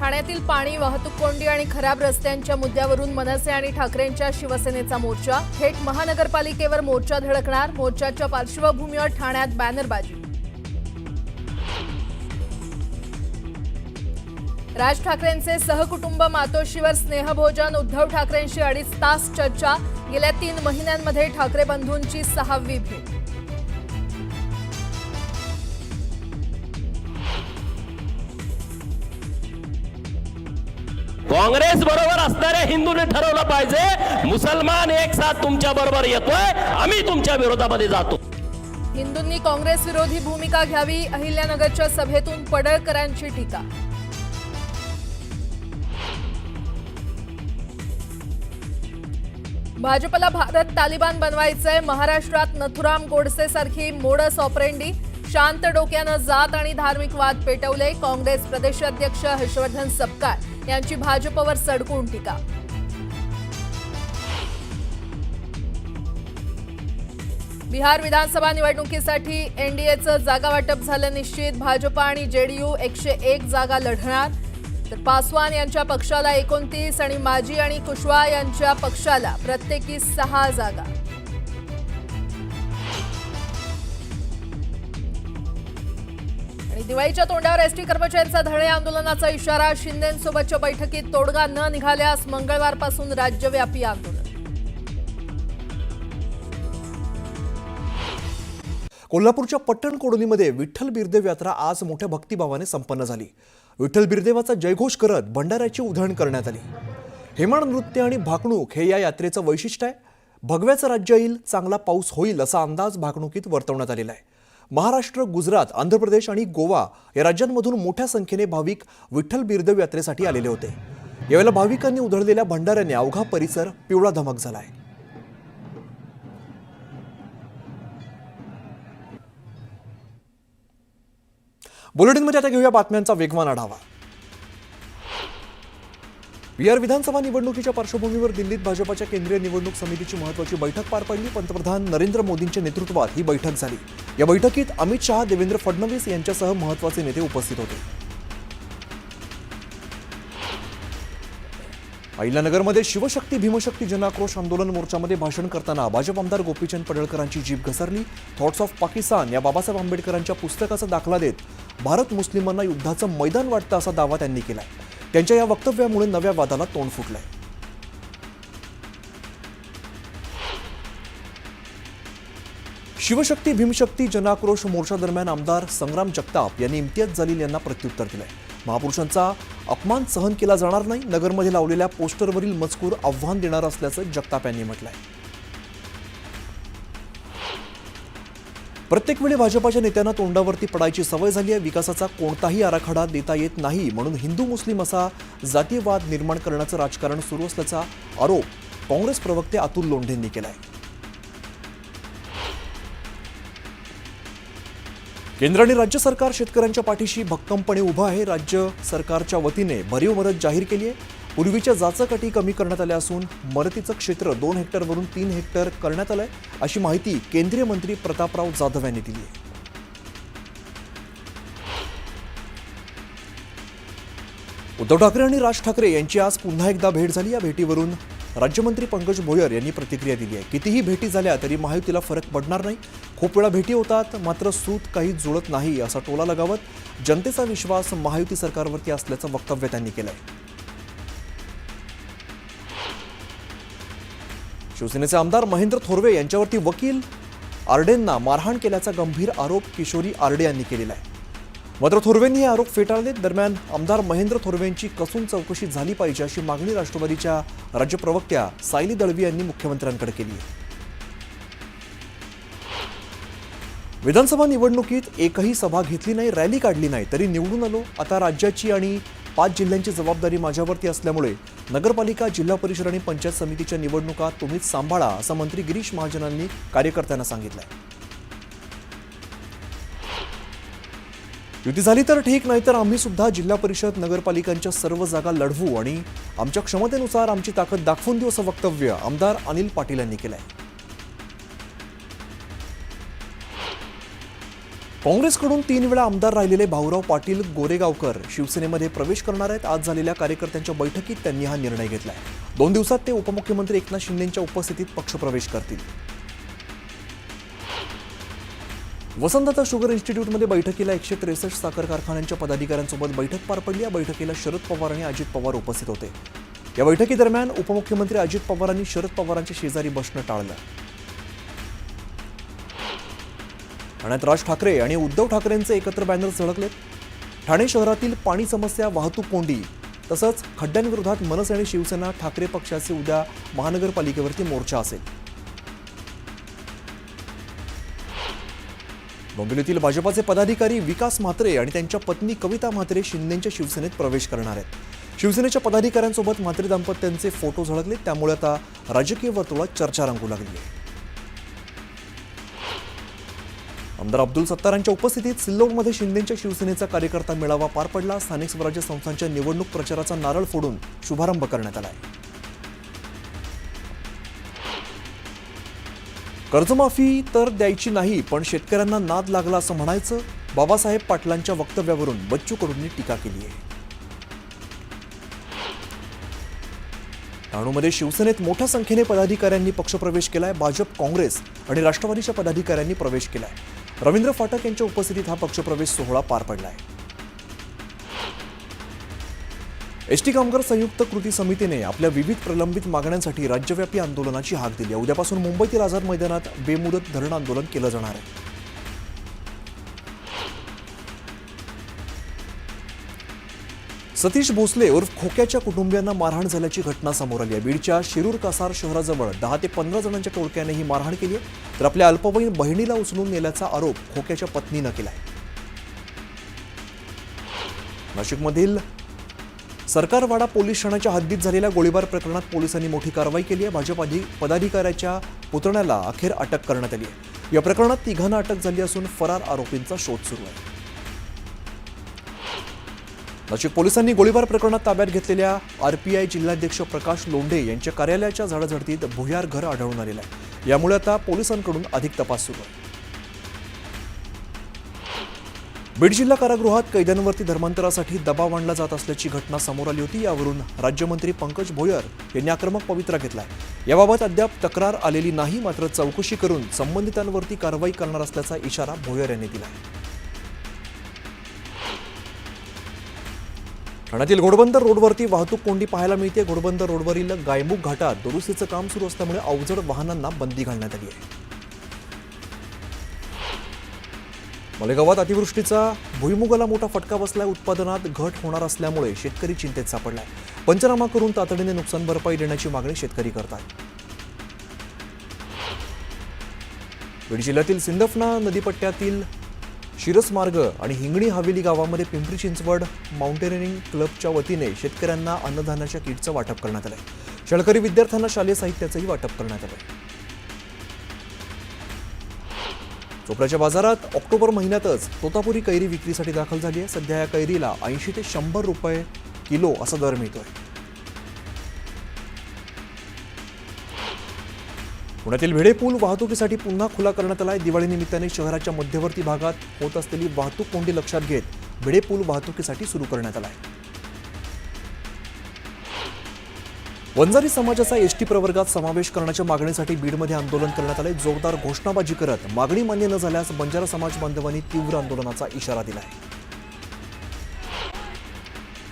ठाण्यातील पाणी वाहतूक कोंडी आणि खराब रस्त्यांच्या मुद्द्यावरून मनसे आणि ठाकरेंच्या शिवसेनेचा मोर्चा थेट महानगरपालिकेवर मोर्चा धडकणार। मोर्चाच्या पार्श्वभूमीवर ठाण्यात बॅनरबाजी। राज ठाकरेंचे सहकुटुंब मातोश्रीवर स्नेहभोजन। उद्धव ठाकरेंशी 2.5 तास चर्चा। गेल्या 3 महिन्यांमध्ये ठाकरे बंधूंची 6वी भेट। काँग्रेस बरोबर असणाऱ्या हिंदूने ठरवलं पाहिजे मुसलमान एक साथ तुमच्या बरोबर येतोय, आम्ही तुमच्या विरोधामध्ये जातो। हिंदूंनी काँग्रेस विरोधी भूमिका घ्यावी। अहिल्यानगरच्या सभेतून पडळकरांची टीका। भाजपला भारत तालिबान बनवायचंय। महाराष्ट्रात नथुराम गोडसे सारखी मोडस ऑपरेंडी। शांत डोक्यानं जात आणि धार्मिक वाद पेटवले। काँग्रेस प्रदेशाध्यक्ष हर्षवर्धन सपकाळ यांची भाजपवर सडकून टीका। बिहार विधानसभा निवडणुकीसाठी एनडीएचं जागा वाटप झालं निश्चित। भाजप आणि जेडीयू 101 जागा लढणार, तर पासवान यांच्या पक्षाला 29 आणि माजी आणि कुशवाहा यांच्या पक्षाला प्रत्येकी 6 जागा। आणि दिवाळीच्या तोंडावर एसटी कर्मचाऱ्यांचा धरणे आंदोलनाचा इशारा। शिंदेंसोबतच्या बैठकीत तोडगा न निघाल्यास मंगळवारपासून राज्यव्यापी आंदोलन। कोल्हापूरच्या पट्टण कोडोलीमध्ये विठ्ठल बिरदेव यात्रा आज मोठ्या भक्तिभावाने संपन्न झाली। विठ्ठल बिरदेवाचा जयघोष करत भंडाऱ्याची उधळण करण्यात आली। हेमाड नृत्य आणि भाकणूक हे या यात्रेचं वैशिष्ट्य आहे। भगव्याचं राज्य येईल, चांगला पाऊस होईल असा अंदाज भाकणुकीत वर्तवण्यात आलेला आहे। महाराष्ट्र, गुजरात, आंध्र प्रदेश आणि गोवा या राज्यांमधून मोठ्या संख्येने भाविक विठ्ठल बिरदेव यात्रेसाठी आलेले होते। यावेळेला भाविकांनी उधळलेल्या भंडाऱ्याने अवघा परिसर पिवळा धमक झालाय। बुलेटिनमध्ये आता घेऊया बातम्यांचा वेगवान आढावा। बिहार विधानसभा निवडणुकीच्या पार्श्वभूमीवर दिल्लीत भाजपच्या केंद्रीय निवडणूक समितीची महत्त्वाची बैठक पार पडली। पंतप्रधान नरेंद्र मोदींच्या नेतृत्वात ही बैठक झाली। या बैठकीत अमित शहा, देवेंद्र फडणवीस यांच्यासह महत्त्वाचे नेते उपस्थित होते। अहिल्यानगरमध्ये शिवशक्ती भीमशक्ती जनआक्रोश आंदोलन मोर्चामध्ये भाषण करताना भाजप आमदार गोपीचंद पडळकरांची जीभ घसरली। थॉट्स ऑफ पाकिस्तान या बाबासाहेब आंबेडकरांच्या पुस्तकाचा दाखला देत भारत मुस्लिमांना युद्धाचं मैदान वाटतं असा दावा त्यांनी केलाय। त्यांच्या या वक्तव्यामुळे नव्या वादाला तोंड फुटलंय। शिवशक्ती भीमशक्ती जनआक्रोश मोर्चा दरम्यान आमदार संग्राम जगताप यांनी इम्तियाज जलील यांना प्रत्युत्तर दिलंय। महापुरुषांचा अपमान सहन केला जाणार नाही, नगरमध्ये लावलेल्या पोस्टरवरील मजकूर आव्हान देणार असल्याचं जगताप यांनी म्हटलंय। प्रत्येक वेळी भाजपच्या नेत्यांना तोंडावरती पडायची सवय झाली आहे। विकासाचा कोणताही आराखडा देता येत नाही म्हणून हिंदू मुस्लिम असा जातीयवाद निर्माण करण्याचं राजकारण सुरू असल्याचा आरोप काँग्रेस प्रवक्ते अतुल लोंढेंनी केलाय। केंद्र आणि राज्य सरकार शेतकऱ्यांच्या पाठीशी भक्कमपणे उभं आहे। राज्य सरकारच्या वतीने भरीव मदत जाहीर केली आहे। पूर्वीच्या जाचक अटी कमी करण्यात आल्या असून मदतीचं क्षेत्र 2 हेक्टरवरून 3 हेक्टर करण्यात आलंय, अशी माहिती केंद्रीय मंत्री प्रतापराव जाधव यांनी दिली आहे। उद्धव ठाकरे आणि राज ठाकरे यांची आज पुन्हा एकदा भेट झाली। या भेटीवरून राज्यमंत्री पंकज भोयर यांनी प्रतिक्रिया दिली आहे। कितीही भेटी झाल्या तरी महायुतीला फरक पडणार नाही। खूप वेळा भेटी होतात मात्र सूत काही जुळत नाही असा टोला लगावत जनतेचा विश्वास महायुती सरकारवरती असल्याचं वक्तव्य त्यांनी केलंय। शिवसेनेचे आमदार महेंद्र थोरवे यांच्यावरती वकील आरडेंना मारहाण केल्याचा गंभीर आरोप किशोरी आरडे यांनी केलेला आहे। मात्र थोरवेंनी हे आरोप फेटाळले। दरम्यान आमदार महेंद्र थोरवेंची कसून चौकशी झाली पाहिजे अशी मागणी राष्ट्रवादीच्या राज्य प्रवक्त्या सायली दळवी यांनी मुख्यमंत्र्यांकडे केली आहे। विधानसभा निवडणुकीत एकही सभा घेतली नाही, रॅली काढली नाही, तरी निवडून आलो। आता राज्याची आणि 5 जिल्ह्यांची जबाबदारी माझ्यावरती असल्यामुळे नगरपालिका, जिल्हा परिषद आणि पंचायत समितीच्या निवडणुका तुम्हीच सांभाळा असं मंत्री गिरीश महाजनांनी कार्यकर्त्यांना सांगितलंय। युती झाली तर ठीक, नाही तर आम्ही सुद्धा जिल्हा परिषद नगरपालिकांच्या सर्व जागा लढवू आणि आमच्या क्षमतेनुसार आमची ताकद दाखवून देऊ असं वक्तव्य आमदार अनिल पाटील यांनी केलंय। काँग्रेसकडून 3 वेळा आमदार राहिलेले भाऊराव पाटील गोरेगावकर शिवसेनेमध्ये प्रवेश करणार आहेत. आज झालेल्या कार्यकर्त्यांच्या बैठकीत त्यांनी हा निर्णय घेतलाय. 2 दिवसात ते उपमुख्यमंत्री एकनाथ शिंदेंच्या उपस्थितीत पक्षप्रवेश करतील. वसंतदादा शुगर इन्स्टिट्यूटमध्ये बैठकीला 163 साखर कारखान्यांच्या पदाधिकाऱ्यांसोबत बैठक पार पडली. या बैठकीला शरद पवार आणि अजित पवार उपस्थित होते. या बैठकीदरम्यान उपमुख्यमंत्री अजित पवारांनी शरद पवारांच्या शेजारी बसणं टाळलं. ठाण्यात राज ठाकरे आणि उद्धव ठाकरेंचे एकत्र बॅनर झळकलेत. ठाणे शहरातील पाणी समस्या, वाहतूक कोंडी तसंच खड्ड्यांविरोधात मनसे आणि शिवसेना ठाकरे पक्षाचे उद्या महानगरपालिकेवरती मोर्चा असेल. डोंबिवलीतील भाजपाचे पदाधिकारी विकास म्हात्रे आणि त्यांच्या पत्नी कविता म्हात्रे शिंदेंच्या शिवसेनेत प्रवेश करणार आहेत. शिवसेनेच्या पदाधिकाऱ्यांसोबत म्हात्रे दाम्पत्यांचे फोटो झळकले. त्यामुळे आता राजकीय वर्तुळात चर्चा रंगू लागली आहे. आमदार अब्दुल सत्तारांच्या उपस्थितीत सिल्लोडमध्ये शिंदेंच्या शिवसेनेचा कार्यकर्ता मेळावा पार पडला. स्थानिक स्वराज्य संस्थांच्या निवडणूक प्रचाराचा नारळ फोडून शुभारंभ करण्यात आलाय. कर्जमाफी तर द्यायची नाही, पण शेतकऱ्यांना नाद लागला असं म्हणायचं. बाबासाहेब पाटलांच्या वक्तव्यावरून बच्चू कडूंनी टीका केली आहे. डहाणूमध्ये शिवसेनेत मोठ्या संख्येने पदाधिकाऱ्यांनी पक्षप्रवेश केलाय. भाजप, काँग्रेस आणि राष्ट्रवादीच्या पदाधिकाऱ्यांनी प्रवेश केलाय. रवींद्र फाटक यांच्या उपस्थितीत हा पक्षप्रवेश सोहळा पार पडलाय. एसटी कामगार संयुक्त कृती समितीने आपल्या विविध प्रलंबित मागण्यांसाठी राज्यव्यापी आंदोलनाची हाक दिली आहे. उद्यापासून मुंबईतील आझाद मैदानात बेमुदत धरण आंदोलन केलं जाणार आहे. सतीश भोसले उर्फ खोक्याच्या कुटुंबियांना मारहाण झाल्याची घटना समोर आली आहे. बीडच्या शिरूर कासार शहराजवळ 10 ते 15 जणांच्या टोळक्याने ही मारहाण केली आहे. तर आपल्या अल्पवयीन बहिणीला उचलून नेल्याचा आरोप खोक्याच्या पत्नीनं केलाय. नाशिकमधील सरकारवाडा पोलीस ठाण्याच्या हद्दीत झालेल्या गोळीबार प्रकरणात पोलिसांनी मोठी कारवाई केली आहे. भाजप पदाधिकाऱ्याच्या पुतण्याला अखेर अटक करण्यात आली आहे. या प्रकरणात 3 अटक झाली असून फरार आरोपींचा शोध सुरू आहे. नाशिक पोलिसांनी गोळीबार प्रकरणात ताब्यात घेतलेल्या आरपीआय जिल्हाध्यक्ष प्रकाश लोंढे यांच्या कार्यालयाच्या झाडाझडतीत भुयार घर आढळून आलेलं आहे. यामुळे आता पोलिसांकडून अधिक तपास सुरू आहे. बीड जिल्हा कारागृहात कैद्यांवरती धर्मांतरासाठी दबाव आणला जात असल्याची घटना समोर आली होती. यावरून राज्यमंत्री पंकज भोयर यांनी आक्रमक पवित्रा घेतलाय. याबाबत अद्याप तक्रार आलेली नाही, मात्र चौकशी करून संबंधितांवरती कारवाई करणार असल्याचा इशारा भोयर यांनी दिला आहे. ठाण्यातील घोडबंदर रोडवरती वाहतूक कोंडी पाहायला मिळते. घोडबंदर रोडवरील गायमुख घाटात दुरुस्तीचं काम सुरू असल्यामुळे अवजड वाहनांना बंदी घालण्यात आली आहे. मालेगावात अतिवृष्टीचा भुईमुगाला मोठा फटका बसलाय. उत्पादनात घट होणार असल्यामुळे शेतकरी चिंतेत सापडलाय. पंचनामा करून तातडीने नुकसान भरपाई देण्याची मागणी शेतकरी करतात. बीड जिल्ह्यातील सिंदफना नदीपट्ट्यातील शिरस मार्ग आणि हिंगणी हवेली गावामध्ये पिंपरी चिंचवड माउंटेनिअरिंग क्लबच्या वतीने शेतकऱ्यांना अन्नधान्याच्या किटचं वाटप करण्यात आलंय. शाळकरी विद्यार्थ्यांना शालेय साहित्याचंही वाटप करण्यात आलंय. चोपड्याच्या बाजारात ऑक्टोबर महिन्यातच तोतापुरी कैरी विक्रीसाठी दाखल झाली आहे. सध्या या कैरीला 80 ते 100 रुपये किलो असा दर मिळतोय. पुण्यातील भिडे पूल वाहतुकीसाठी पुन्हा खुला करण्यात आलाय. दिवाळीनिमित्ताने शहराच्या मध्यवर्ती भागात होत असलेली वाहतूक कोंडी लक्षात घेत भिडे पूल वाहतुकीसाठी सुरू करण्यात आलाय. वंजारी समाजाचा एसटी प्रवर्गात समावेश करण्याच्या मागणीसाठी बीडमध्ये आंदोलन करण्यात आले. जोरदार घोषणाबाजी करत मागणी मान्य न झाल्यास बंजारा समाज बांधवांनी तीव्र आंदोलनाचा इशारा दिला आहे.